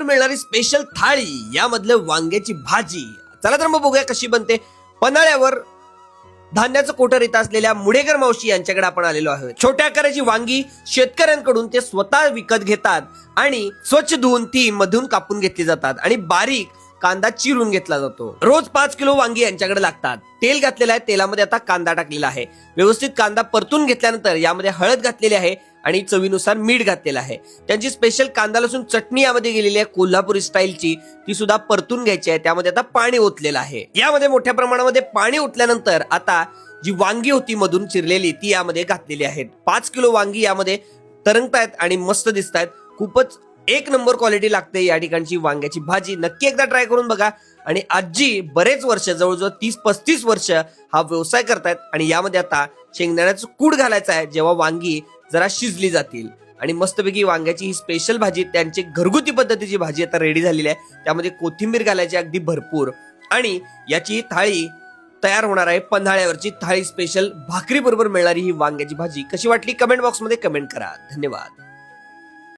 मिळणारी स्पेशल थाळी, यामधलं वांग्याची भाजी. चला तर मग बघूया कशी बनते. पन्हाळ्यावर धान्याचं कोटर येत असलेल्या मुडेकर मावशी यांच्याकडे आपण आलेलो आहोत. छोट्या आकाराची वांगी शेतकऱ्यांकडून ते स्वतः विकत घेतात आणि स्वच्छ धुवून ती मधून कापून घेतली जातात आणि बारीक कांदा चिरून घेतला जातो. रोज 5 किलो वांगी यांच्याकडे लागतात. तेल घातलेलं आहे, तेलामध्ये आता कांदा टाकलेला आहे. व्यवस्थित कांदा परतून घेतल्यानंतर यामध्ये हळद घातलेली आहे आणि चवीनुसार मीठ घातलेलं आहे. त्यांची स्पेशल कांदा लसूण चटणी यामध्ये गेलेली आहे कोल्हापुरी स्टाईलची, ती सुद्धा परतून घ्यायची आहे. त्यामध्ये आता पाणी ओतलेलं आहे. यामध्ये मोठ्या प्रमाणामध्ये पाणी ओतल्यानंतर आता जी वांगी होती मधून चिरलेली ती यामध्ये घातलेली आहेत. 5 किलो वांगी यामध्ये तरंगतायत आणि मस्त दिसतायत. खूपच एक नंबर क्वालिटी लागते या ठिकाणची वांग्याची भाजी. नक्की एकदा ट्राय करून बघा. आणि आजी बरेच वर्ष, जवळजवळ 30-35 वर्ष हा व्यवसाय करतायत आणि यामध्ये आता शेंगदाण्याचं कूट घालायचं आहे जेव्हा वांगी जरा शिजली जातील. आणि मस्तपैकी वांग्याची ही स्पेशल भाजी, त्यांची घरगुती पद्धतीची भाजी आता रेडी झालेली आहे. त्यामध्ये कोथिंबीर घालायची अगदी भरपूर आणि याची थाळी तयार होणार आहे. पन्हाळ्यावरची थाळी स्पेशल भाकरी बरोबर मिळणारी ही वांग्याची भाजी कशी वाटली कमेंट बॉक्स मध्ये कमेंट करा. धन्यवाद.